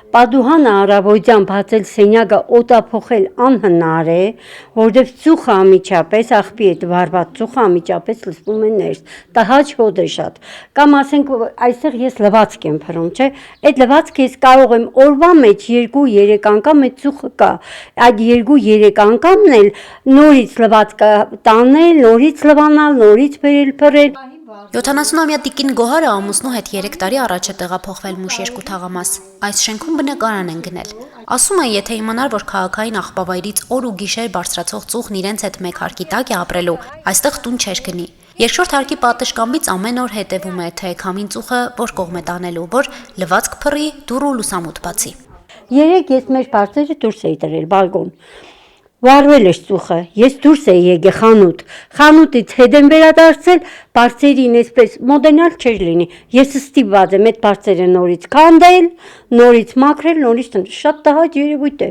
Պատուհանը առավոտյան բացել սենյակը օտափոխել անհնար է, որովհետև ծուխը անմիջապես, աղբի հետ վարված ծուխը անմիջապես լսվում է ներս, տհաճ հոտ է շատ, կամ ասենք այստեղ ես լվացք եմ փռում, չէ, այդ լվացքը ես կարող եմ օրվա մեջ 2-3 անգամ այդ ծուխը կա, այդ 2-3 անգամն էլ նորից լվացքը տանել, նորից լվանալ, նորից բերել փռել։ 70-ամյա տիկին Գոհարը ամուսնու հետ 3 տարի առաջ է տեղափոխվել Մուշ 2 թաղամաս։ Այս շենքում բնակարան են գնել։ Ասում է, եթե իմանար, որ քաղաքային աղբավայրից օր ու գիշեր բարձրացող ծուխն իրենց հետ մեկ հարկի տակ է ապրելու, այստեղ տուն չէր գնի։ Երկրորդ հարկի պատշգամբից ամեն օր հետևում է, թե քամին ծուխը որ կողմ է տանելու, որ լվացք փռի, դուռ ու լուսամուտ բացի։ Երեք ես մեր բարձերը դուրս էի տրել բալկոն։ Վարվել էր ծուխը, ես դուրս էի եկել խանութ, խանութից հետ եմ վերադարձել, բարձերին այսպես մոդենալ չէր լինի, ես ստիպված եմ այդ բարձերը նորից քանդել, նորից մաքրել, նորից շատ տհաճ երևույթ է։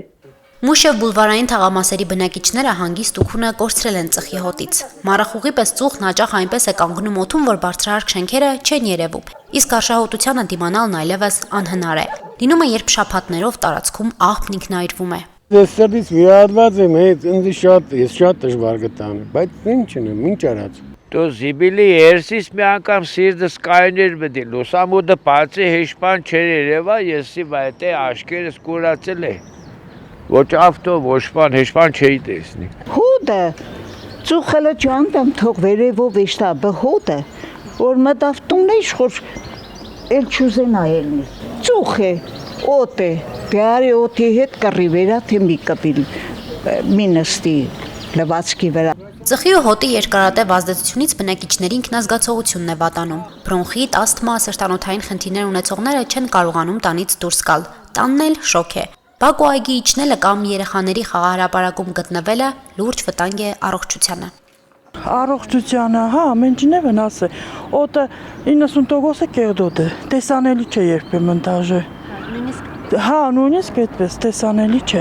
Մուշև բուլվարային թաղամասերի բնակիչները հանգիստ ու քունը կորցրել են ծխի հոտից։ Մառախուղի պես ծուխն հաճախ այնպես է կանգնում օդում, որ բարձրահարկ շենքերը չեն երևում, իսկ արշահոտությանը դիմանալն այլևս անհնար է։ Լինում է, երբ շաբաթներով տարածքում աղբն ինքնայրվում է։ Ես սրտից վիրահատված եմ, ինձ շատ դժվար գտան, բայց ինչ չնեմ, ինչ արած։ То զիբիլի երսից մի անգամ սիրտս կայներ բդի, լուսամուտը բացի հեշպան չեր երևա, եսի բայտե աշկերս կուրացել է, ոչ ավտո, ոչ բան, հեշպան չէի տեսնի։ Հոդը, ծուխելը ճանդամ թող վերևով էշտա, հոդը, որ մտավ տունն իշխոր, էլ չուզեն այելնի, ծուխ է, օտ է, բյարի օտի հետ կռի վերա, թե մի կպիլ, մի նստի լվացքի վրա։ Ծխի ու հոտի երկարատև ազդեցությունից բնակիչների ինքնազգացողությունն է վատանում։ Բրոնխիտ, ասթմա, սրտանոթային խնդիրներ ունեցողները չեն կարողանում տանից դուրս գալ։ Տանն էլ շոկ է։ Բակ ու այգի իջնելը կամ երեխաների խաղահրապարակում գտնվելը լուրջ վտանգ է առողջությանը։ Առողջությանը, հա, ամենջին է վնաս է։ Օտը 90% է կեղդոտ է, տեսանելի չէ երբեմն դաժե։ Հա, նույնիսկ այդպես տեսանելի չէ։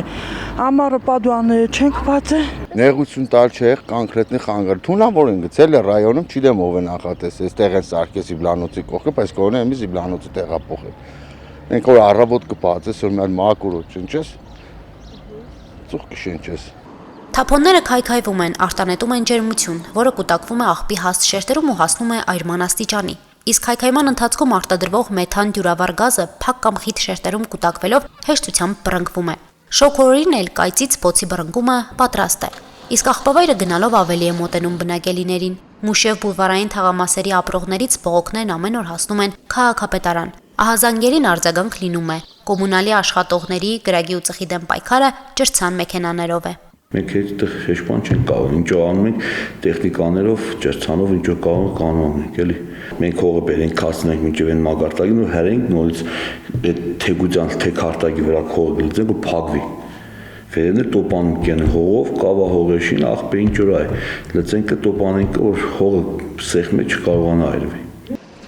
Ամառը պատուհանները չենք բացել։ Նեղություն տալ չէ, կոնկրետնի խանգար։ Թունավոր են գցել է ռայոնում, չգիտեմ ով է նախատես, այստեղ են սարքել Զիբլանոցի կողքը, բայց կողմը էմի Զիբլանոցի տեղափոխել։ Մենք որ առավոտ կբացես, որ մեր մակուրո չնչես։ Ծուխ կշնչես։ Թափոնները քայքայվում են, արտանետում են ջերմություն, որը կուտակվում է աղբի հաստ շերտերում ու հասնում է այրման աստիճանի։ Իսկ քայքայման ընթացքում արտադրվող մեթան դյուրավառ գազը փակ կամ խիտ շերտերում կուտակվելով հեշտությամբ բռնկվում է։ Շոկորին էլ կայծից բոցի բռնկումը պատրաստ է։ Իսկ աղբավայրը գնալով ավելի է մոտենում բնակելիներին։ Մուշև բուլվարային թաղամասերի ապրողներից բողոքներն ամեն օր հասնում են քաղաքապետարան։ Ահազանգերին արձագանք լինում է։ Կոմունալի աշխատողների գրագի ու ծխի դեմ պայքարը ջրցան մեքենաներով է։ Մենք այդտեղ հեշտան չենք կարող, ինչո անում ենք տեխնիկաներով, ջրցանով ինչո կարող կանոն ենք, էլի։ Մենք հողը բերենք, քաշենք մինչև այն մագարտակին ու հերենք նորից այդ թեգուտյան թեքարտակի վրա հողը գլծենք ու փակվի։ Վերևն տոպանում կեն հողով, կավա հողեշին աղբե ինչ որ այ, լծենք տոպանենք, որ հողը սեղմե չկարողանա այրվի։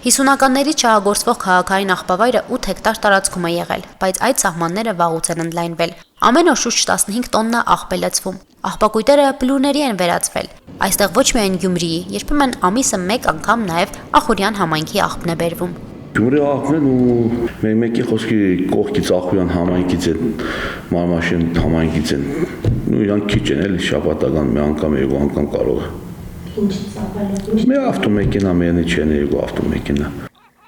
50-ականներից շահագործվող քաղաքային աղբավայրը 8 հեկտար տարածքում է եղել, բայց այդ սահմանները վաղուց են ընդլայնվել։ Ամեն օր շուրջ 15 տոննա աղբ է լցվում։ Աղբակույտերը բլուրների են վերածվել։ Այստեղ ոչ միայն Գյումրիի, երբեմն ամիսը մեկ անգամ նաև Ախուրյան համայնքի աղբն է բերվում։ Գյումրի աղբն ու մեկի խոսքի կողքից Ախուրյան համայնքից են, Մարմաշեն համայնքից են։ Ու իրանք քիչ են, էլի շաբաթական մի անգամ երկու անգամ կարող է։ Մի ավտոմեքենա մենի չեն երկու ավտոմեքենա։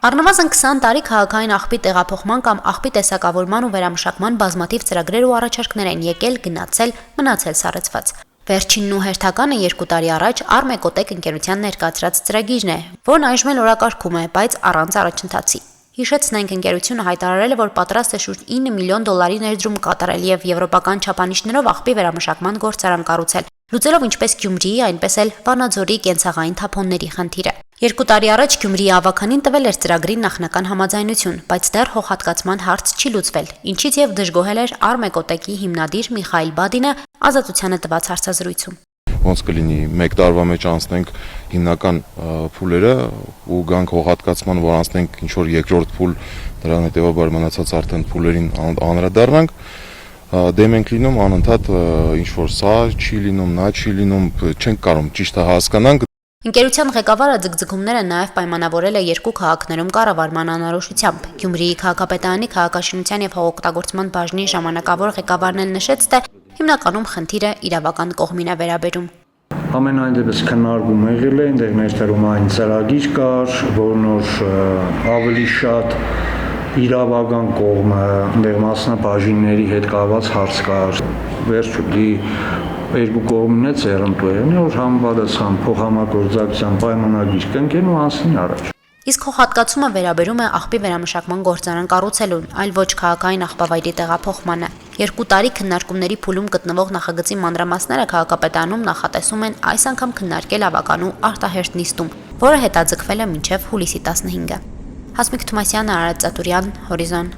Առնվազն 20 տարի քաղաքային աղբի տեղափոխման կամ աղբի տեսակավորման ու վերամշակման բազմաթիվ ծրագրեր ու առաջարկներ են եկել, գնացել, մնացել սառեցված։ Վերջինն ու հերթականը 2 տարի առաջ Արմեկոտեկ ընկերության ներկայացրած ծրագիրն է, որն այժմ էլ օրակարգում է, բայց առանց առաջընթացի։ Հիշեցնենք, ընկերությունը հայտարարել է, որ պատրաստ է շուրջ $9 միլիոն ներդրում կատարել եւ եվրոպական չափանիշներով աղբի վերամշակման գործարան կառուցել, լուծելով ինչպես Գյումրիի, այնպես էլ Վանաձորի կենցաղային թափոնների խնդիրը։ 2 տարի առաջ Գյումրիի ավականին տվել էր ծրագրի նախնական համաձայնություն, բայց դեռ հողհատկացման հարց չի լուծվել, ինչից եւ դժգոհել էր Արմեկոտեկի հիմնադիր Միխայել Բադինը ազատությանը տված հարցազրույցում։ Ոնց կլինի 1 տարվա մեջ անցնենք հիմնական փուլերը ու գանք հողհատկացման, որ անցնենք ինչ որ երկրորդ փուլ, դրան հետեւաբար մնացած արդեն փուլերին անդրադառնանք, դեմ ենք լինում անընդհատ ինչ որ սա չի լինում, նա չի լինում, չենք կարող ճիշտ հասկանանք Ընկերության ղեկավարը ձգձգումները նաև պայմանավորել է երկու քաղաքներում կառավարման անորոշությամբ։ Գյումրիի քաղաքապետարանի քաղաքաշինության եւ հողօգտագործման բաժնի ժամանակավոր ղեկավարն էլ նշեց, թե հիմնականում խնդիրը իրավական կողմին է վերաբերում։ Ամենայն դեպս քննարկում եղել է, այնտեղ ներդրում այն ծրագիր կար, որն որ ավելի շատ իրավական կողմը, այնտեղ մասնաբաժինների հետ կապված հարց կար։ Վերջի երկու կողմն է ծերունտու եղել, որ համապատասխան փոխհամագործակցության պայմանագիր կնքեն ու անցնի առաջ։ Իսկ հողհատկացումը վերաբերում է աղբի վերամշակման գործարան կառուցելուն, այլ ոչ քաղաքային աղբավայրի տեղափոխմանը։ 2 տարի քննարկումների փուլում գտնվող նախագծի մանրամասները քաղաքապետարանում նախատեսում են այս անգամ քննարկել ավականու արտահերթ նիստում, որը հետաձգվել է մինչև հուլիսի 15-ը։ Հասմիկ Թումասյանը, Արարատ Ծատուրյան, Հորիզոն։